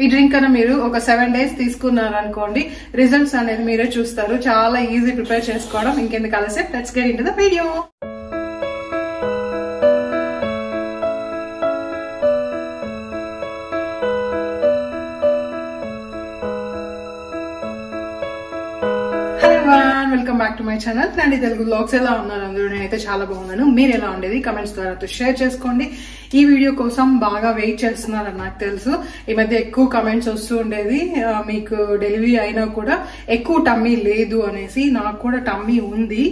ఈ డ్రింక్ కన్నా మీరు ఒక 7 days తీసుకున్నారనుకోండి, రిజల్ట్స్ అనేది మీరే చూస్తారు. చాలా ఈజీ ప్రిపేర్ చేసుకోవడం. ఇంకెందుకు ఆలస్యం, let's get into the video. Welcome back to my channel నండి తెలుగు వ్లాగ్స్. ఎలా ఉన్నారు అందరూ? నేనైతే చాలా బాగున్నాను. మీరు ఎలా ఉండేది కమెంట్స్ ద్వారా షేర్ చేసుకోండి. ఈ వీడియో కోసం బాగా వెయిట్ చేస్తున్నారని నాకు తెలుసు. ఈ మధ్య ఎక్కువ కమెంట్స్ వస్తూ ఉండేది, మీకు డెలివరీ అయినా కూడా ఎక్కువ టమ్మీ లేదు అనేసి. నాకు కూడా టమ్మీ ఉంది,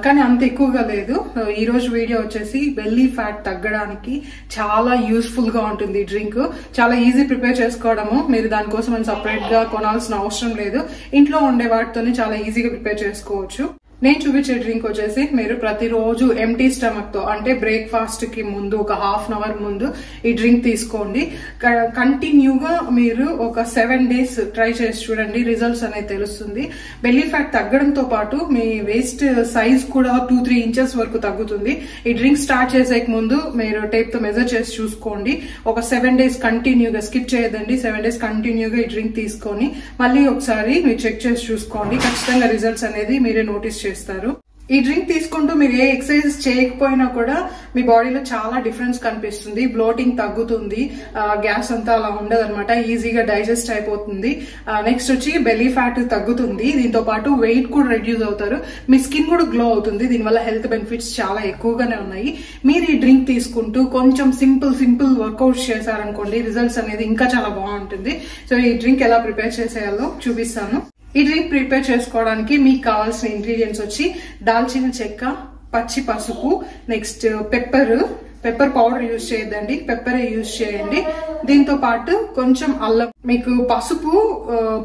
కానీ అంత ఎక్కువగా లేదు. ఈ రోజు వీడియో వచ్చేసి బెల్లీ ఫ్యాట్ తగ్గడానికి చాలా యూస్ఫుల్ గా ఉంటుంది ఈ డ్రింక్. చాలా ఈజీ ప్రిపేర్ చేసుకోవడము. మీరు దానికోసం సపరేట్ గా కొనాల్సిన అవసరం లేదు. ఇంట్లో ఉండే వాటితోనే చాలా ఈజీగా ప్రిపేర్ చేసుకోవచ్చు. నేను చూపించే డ్రింక్ వచ్చేసి మీరు ప్రతిరోజు ఎంటీ స్టమక్ తో, అంటే బ్రేక్ఫాస్ట్ కి ముందు ఒక ½ hour ముందు ఈ డ్రింక్ తీసుకోండి. కంటిన్యూగా మీరు ఒక 7 days ట్రై చేసి చూడండి, రిజల్ట్స్ అనేది తెలుస్తుంది. బెల్లీ ఫ్యాట్ తగ్గడంతో పాటు మీ వేస్ట్ సైజ్ కూడా 2-3 inches వరకు తగ్గుతుంది. ఈ డ్రింక్ స్టార్ట్ చేసే ముందు మీరు టేప్ తో మెజర్ చేసి చూసుకోండి. ఒక 7 days కంటిన్యూగా, స్కిప్ చేయదండి, 7 days కంటిన్యూగా ఈ డ్రింక్ తీసుకొని మళ్ళీ ఒకసారి మీరు చెక్ చేసి చూసుకోండి. ఖచ్చితంగా రిజల్ట్స్ అనేది మీరే నోటీస్ చేస్తారు. ఈ డ్రింక్ తీసుకుంటూ మీరు ఏ ఎక్సర్సైజ్ చేయకపోయినా కూడా మీ బాడీలో చాలా డిఫరెన్స్ కనిపిస్తుంది. బ్లోటింగ్ తగ్గుతుంది, గ్యాస్ అంతా అలా ఉండదు అనమాట, ఈజీగా డైజెస్ట్ అయిపోతుంది. నెక్స్ట్ వచ్చి బెల్లీ ఫ్యాట్ తగ్గుతుంది. దీంతో పాటు వెయిట్ కూడా రెడ్యూస్ అవుతారు. మీ స్కిన్ కూడా గ్లో అవుతుంది. దీనివల్ల హెల్త్ బెనిఫిట్స్ చాలా ఎక్కువగానే ఉన్నాయి. మీరు ఈ డ్రింక్ తీసుకుంటూ కొంచెం సింపుల్ వర్కౌట్స్ చేశారనుకోండి, రిజల్ట్స్ అనేది ఇంకా చాలా బాగుంటుంది. సో ఈ డ్రింక్ ఎలా ప్రిపేర్ చేసేయాలో చూపిస్తాను. ఈ డ్రింక్ ప్రిపేర్ చేసుకోవడానికి మీకు కావాల్సిన ఇంగ్రీడియంట్స్ వచ్చి దాల్చిన చెక్క, పచ్చి పసుపు, నెక్స్ట్ పెప్పర్ పౌడర్ యూజ్ చేయొద్దండి, పెప్పరే యూజ్ చేయండి. దీంతో పాటు కొంచెం అల్లం. మీకు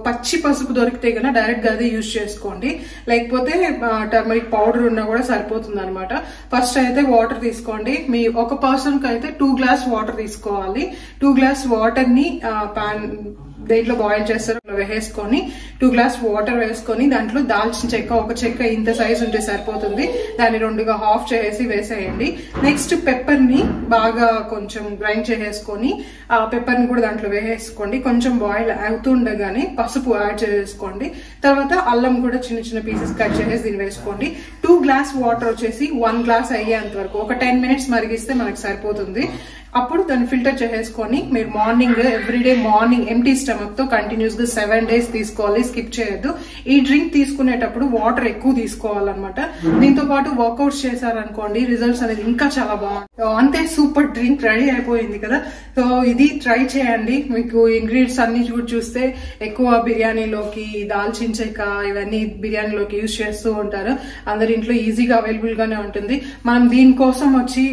పచ్చి పసుపు దొరికితే కన్నా డైరెక్ట్ గా అదే యూజ్ చేసుకోండి, లేకపోతే టర్మరిక్ పౌడర్ ఉన్నా కూడా సరిపోతుంది అనమాట. ఫస్ట్ అయితే వాటర్ తీసుకోండి. మీ ఒక పర్సన్ కి అయితే 2 glass వాటర్ తీసుకోవాలి. 2 glass వాటర్ ని దేంట్లో బాయిల్ చేస్తారో వేసుకొని 2 glass వాటర్ వేసుకొని దాంట్లో దాల్చిన చెక్క, ఒక చెక్క ఇంత సైజ్ ఉంటే సరిపోతుంది, దాన్ని 2గా హాఫ్ చేసి వేసేయండి. నెక్స్ట్ పెప్పర్ ని బాగా కొంచెం గ్రైండ్ చేసేసుకొని ఆ పెప్పర్ ని కూడా దాంట్లో వేసేసుకోండి. కొంచెం బాయిల్ అవుతుండగానే పసుపు యాడ్ చేసేసుకోండి. తర్వాత అల్లం కూడా చిన్న పీసెస్ కట్ చేసేసి దీన్ని వేసుకోండి. 2 glass వాటర్ వచ్చేసి 1 glass అయ్యేంత వరకు ఒక 10 minutes మరిగిస్తే మనకు సరిపోతుంది. అప్పుడు దాన్ని ఫిల్టర్ చేసేసుకొని మీరు morning, everyday morning empty stomach తో కంటిన్యూస్ గా 7 days తీసుకోవాలి, స్కిప్ చేయొద్దు. ఈ డ్రింక్ తీసుకునేటప్పుడు వాటర్ ఎక్కువ తీసుకోవాలన్నమాట. దీంతో పాటు వర్కౌట్స్ చేశారనుకోండి, రిజల్ట్స్ అనేది ఇంకా చాలా బాగుంటుంది. అంతే, సూపర్ డ్రింక్ రెడీ అయిపోయింది కదా. సో ఇది ట్రై చేయండి. మీకు ఇంగ్రీడియంట్స్ అన్ని చూస్తే ఎక్కువ బిర్యానీలోకి దాల్చిన చెక్క ఇవన్నీ బిర్యానీలోకి యూజ్ చేస్తూ ఉంటారు. అందరి ఇంట్లో ఈజీగా అవైలబుల్ గానే ఉంటుంది. మనం దీనికోసం వచ్చి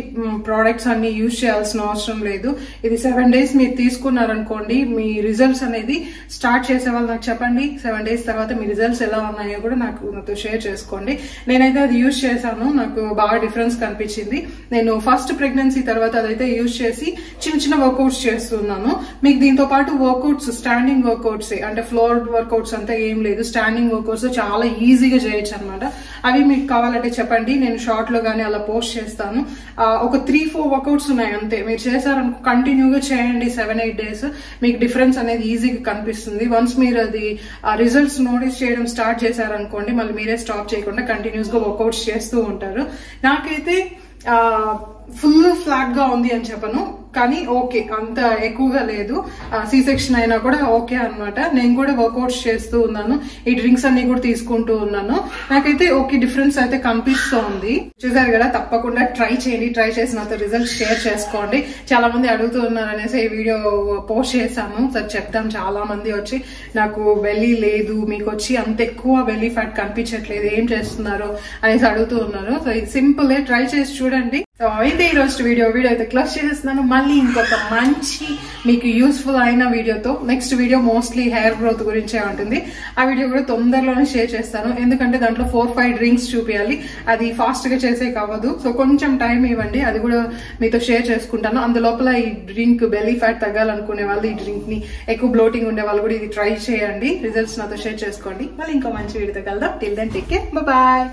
ప్రోడక్ట్స్ అన్ని యూజ్ చేయాల్సిన అవసరం లేదు. ఇది 7 days మీరు తీసుకున్నారనుకోండి, మీ రిజల్ట్స్ అనేది స్టార్ట్ చేసే వాళ్ళు నాకు చెప్పండి. 7 days తర్వాత మీ రిజల్ట్స్ ఎలా ఉన్నాయో కూడా నాతో షేర్ చేసుకోండి. నేనైతే అది యూజ్ చేశాను, నాకు బాగా డిఫరెన్స్ కనిపించింది. నేను ఫస్ట్ ప్రెగ్నెన్సీ తర్వాత అదైతే యూజ్ చేసి చిన్న వర్కౌట్స్ చేస్తున్నాను. మీకు దీంతో పాటు వర్కౌట్స్, స్టాండింగ్ వర్కౌట్స్, అంటే ఫ్లోర్ వర్కౌట్స్ అంతా ఏం లేదు, స్టాండింగ్ వర్కౌట్స్ చాలా ఈజీగా చేయొచ్చు అనమాట. అవి మీకు కావాలంటే చెప్పండి, నేను షార్ట్ లో గానీ అలా పోస్ట్ చేస్తాను. ఒక 3-4 వర్కౌట్స్ ఉన్నాయి అంతే. మీరు చేశారనుకో, కంటిన్యూగా చేయండి 7-8 days, మీకు డిఫరెన్స్ అనేది ఈజీగా కనిపిస్తుంది. వన్స్ మీరు అది రిజల్ట్స్ నోటీస్ చేయడం స్టార్ట్ చేశారనుకోండి, మళ్ళీ మీరే స్టాప్ చేయకుండా కంటిన్యూస్ గా వర్కౌట్స్ చేస్తూ ఉంటారు. నాకైతే ఫుల్ ఫ్లాట్ గా ఉంది అని చెప్పను, కానీ ఓకే, అంత ఎక్కువగా లేదు. సి సెక్షన్ అయినా కూడా ఓకే అనమాట. నేను కూడా వర్కౌట్స్ చేస్తూ ఉన్నాను, ఈ డ్రింక్స్ అన్ని కూడా తీసుకుంటూ ఉన్నాను. నాకైతే ఓకే డిఫరెన్స్ అయితే కనిపిస్తోంది. చూసారు కదా, తప్పకుండా ట్రై చేయండి. ట్రై చేసి నాతో రిజల్ట్స్ షేర్ చేసుకోండి. చాలా మంది అడుగుతూ ఉన్నారు అనేసి ఈ వీడియో పోస్ట్ చేశాను. సార్ చెప్తాం, చాలా మంది వచ్చి నాకు బెల్లీ లేదు, మీకు వచ్చి అంత ఎక్కువ బెల్లీ ఫ్యాట్ కనిపించట్లేదు, ఏం చేస్తున్నారు అనేసి అడుగుతూ ఉన్నారు. సో ఇది సింపుల్, ట్రై చేసి చూడండి. సో అయితే ఈ రోజు వీడియో అయితే క్లోజ్ చేసేస్తున్నాను. మళ్ళీ ఇంకొక మంచి మీకు యూస్ఫుల్ అయిన వీడియోతో, next video mostly hair growth గురించే ఉంటుంది. ఆ వీడియో కూడా తొందరలోనే షేర్ చేస్తాను, ఎందుకంటే దాంట్లో 4-5 డ్రింక్స్ చూపించాలి. అది ఫాస్ట్ గా చేసే కావదు. సో కొంచెం టైం ఇవ్వండి, అది కూడా మీతో షేర్ చేసుకుంటాను. అందులోపల ఈ డ్రింక్ బెల్లీ ఫ్యాట్ తగ్గాలనుకునే వాళ్ళు, ఈ డ్రింక్ ని ఎక్కువ బ్లోటింగ్ ఉండే వాళ్ళు కూడా ఇది ట్రై చేయండి. రిజల్ట్స్ నాతో షేర్ చేసుకోండి. మళ్ళీ ఇంకో మంచి వీడియోతో కలుద్దాం. Till then take care, bye.